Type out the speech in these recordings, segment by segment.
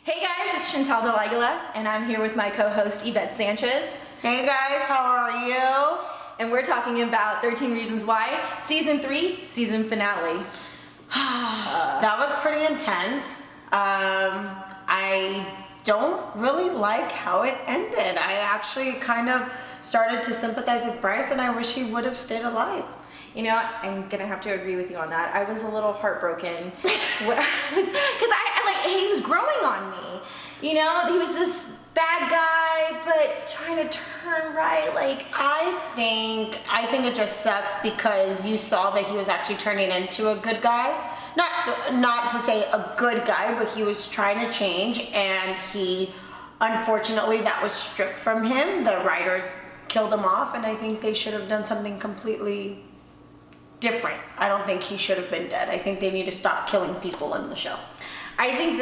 Hey guys, it's Shyntel Del Aguila, and I'm here with my co-host Yvette Sanchez. Hey guys, how are you? And we're talking about 13 Reasons Why, Season 3, season finale. That was pretty intense. I don't really like how it ended. I actually kind of started to sympathize with Bryce, and I wish he would have stayed alive. You know, I'm gonna have to agree with you on that. I was a little heartbroken because he was growing on me. You know, he was this bad guy, but trying to turn right. I think it just sucks because you saw that he was actually turning into a good guy. Not to say a good guy, but he was trying to change, and unfortunately that was stripped from him. The writers killed him off, and I think they should have done something completely different. I don't think he should have been dead. I think they need to stop killing people in the show. I think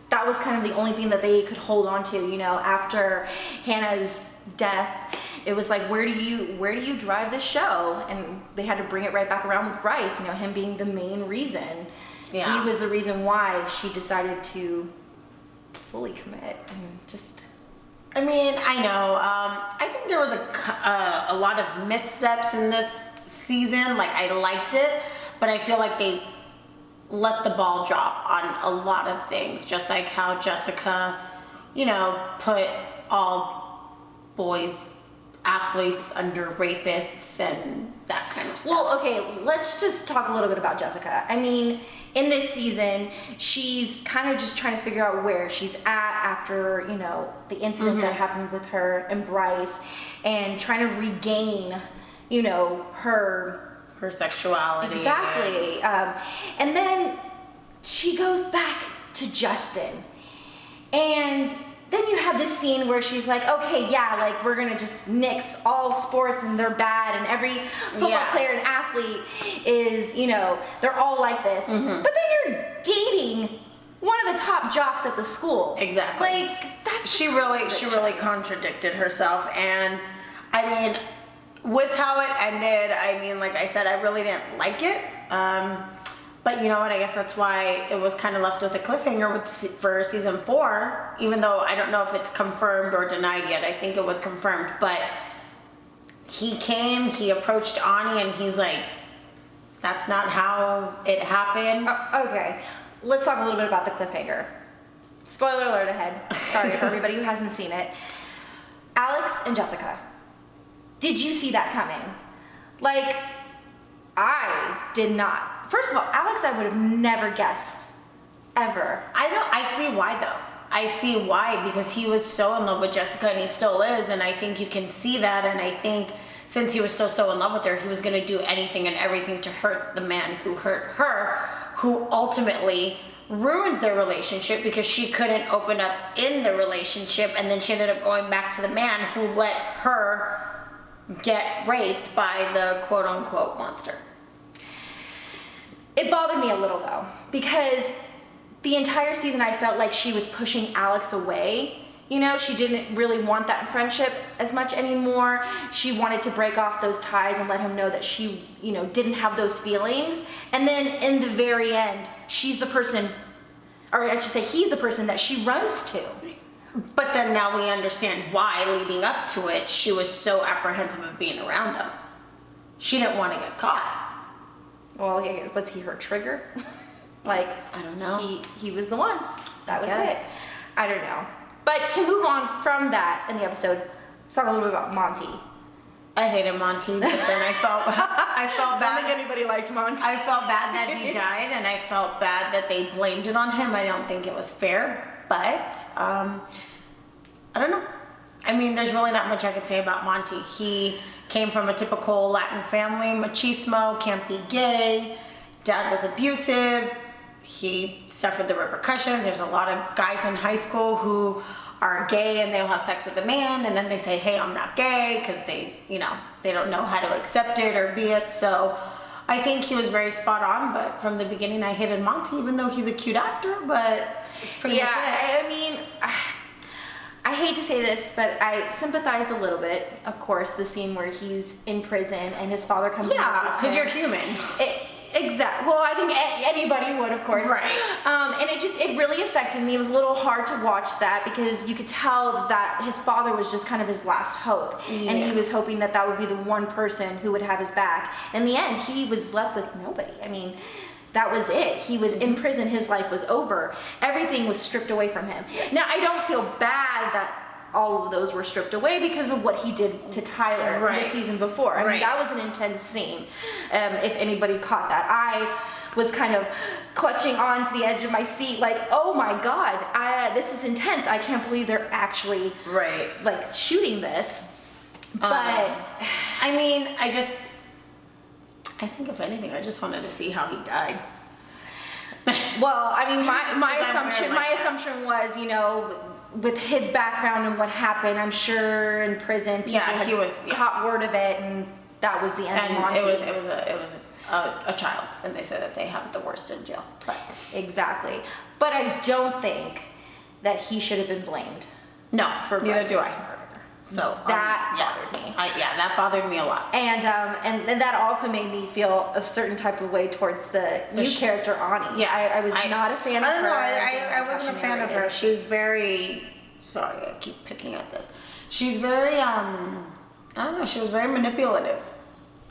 that was kind of the only thing that they could hold on to, you know, after Hannah's death. It was like, where do you drive the show? And they had to bring it right back around with Bryce, you know, him being the main reason. Yeah. He was the reason why she decided to fully commit and just... I mean, I know. I think there was a lot of missteps in this season. Like, I liked it, but I feel like they let the ball drop on a lot of things, just like how Jessica, you know, put all boys athletes under rapists and that kind of stuff. Well, okay, let's just talk a little bit about Jessica. I mean, in this season, she's kind of just trying to figure out where she's at after, you know, the incident that happened with her and Bryce, and trying to regain, you know, her sexuality. Exactly. And then she goes back to Justin. And then you have this scene where she's like, okay, yeah, like we're gonna just nix all sports and they're bad, and every football player and athlete is, you know, they're all like this. But then you're dating one of the top jocks at the school. Exactly. Like, she really contradicted herself. And I mean, with how it ended, I mean, like I said, I really didn't like it. But you know what? I guess that's why it was kind of left with a cliffhanger for season 4, even though I don't know if it's confirmed or denied yet. I think it was confirmed. But he approached Ani, and he's like, that's not how it happened. Okay, let's talk a little bit about the cliffhanger. Spoiler alert ahead. Sorry for everybody who hasn't seen it. Alex and Jessica. Did you see that coming? Like, I did not. First of all, Alex, I would have never guessed. Ever. I see why though. I see why, because he was so in love with Jessica, and he still is, and I think you can see that, and I think since he was still so in love with her, he was gonna do anything and everything to hurt the man who hurt her, who ultimately ruined their relationship because she couldn't open up in the relationship, and then she ended up going back to the man who let her get raped by the quote-unquote monster. It bothered me a little though, because the entire season I felt like she was pushing Alex away. You know, she didn't really want that friendship as much anymore. She wanted to break off those ties and let him know that she, you know, didn't have those feelings. And then in the very end, she's the person, or I should say he's the person that she runs to. But then now we understand why, leading up to it, she was so apprehensive of being around him. She didn't want to get caught. Well, was he her trigger? Like, I don't know. He was the one. That was it. I don't know. But to move on from that in the episode, let's talk a little bit about Monty. I hated Monty, but then I felt bad. I don't think anybody liked Monty. I felt bad that he died, and I felt bad that they blamed it on him. I don't think it was fair. But, I don't know. I mean, there's really not much I could say about Monty. He came from a typical Latin family, machismo, can't be gay. Dad was abusive. He suffered the repercussions. There's a lot of guys in high school who are gay and they'll have sex with a man, and then they say, hey, I'm not gay, because they don't know how to accept it or be it. So I think he was very spot on, but from the beginning I hated Monty, even though he's a cute actor, but it's pretty much it. Yeah, I mean, I hate to say this, but I sympathized a little bit. Of course, the scene where he's in prison and his father comes. Yeah, because you're human. Exactly. Well, I think anybody would, of course. Right. And it really affected me. It was a little hard to watch that because you could tell that his father was just kind of his last hope. Yeah. And he was hoping that would be the one person who would have his back. In the end, he was left with nobody. I mean, that was it. He was in prison. His life was over. Everything was stripped away from him. Now, I don't feel bad that all of those were stripped away because of what he did to Tyler the season before. I mean, that was an intense scene. If anybody caught that, I was kind of clutching on to the edge of my seat, like, oh my God, this is intense. I can't believe they're actually like shooting this. But I mean, I think if anything, I just wanted to see how he died. Well, I mean, my Like assumption was, you know, with his background and what happened, I'm sure in prison people had caught word of it, and that was the end of Monty. It was a child, and they said that they have the worst in jail. But exactly. But I don't think that he should have been blamed. No, for neither do I. murder. So that bothered me. That bothered me a lot. And that also made me feel a certain type of way towards the new character, Ani. Yeah, I was not a fan of her. I wasn't a fan of her. She was very, sorry, I keep picking at this. She's very, I don't know, she was very manipulative.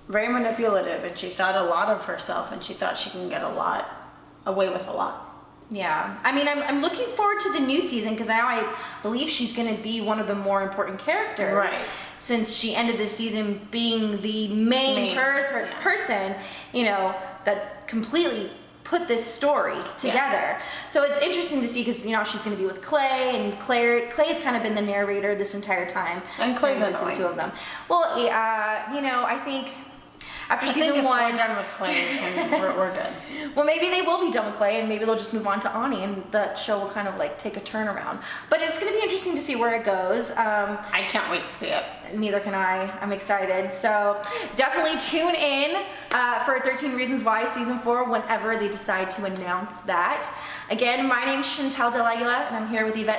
Very manipulative, and she thought a lot of herself, and she thought she can get away with a lot. Yeah, I mean, I'm looking forward to the new season because now I believe she's going to be one of the more important characters. Right. Since she ended the season being the main person, you know, that completely put this story together. Yeah. So it's interesting to see because, you know, she's going to be with Clay, and Clay's kind of been the narrator this entire time. And Clay's annoying. The two of them. Well, you know, I think after season one, we're done with Clay, we're good. Well, maybe they will be done with Clay, and maybe they'll just move on to Ani, and the show will kind of like take a turnaround. But it's going to be interesting to see where it goes. I can't wait to see it. Neither can I. I'm excited. So definitely tune in for 13 Reasons Why season 4 whenever they decide to announce that. Again, my name's Shyntel Del Aguila, and I'm here with Yvette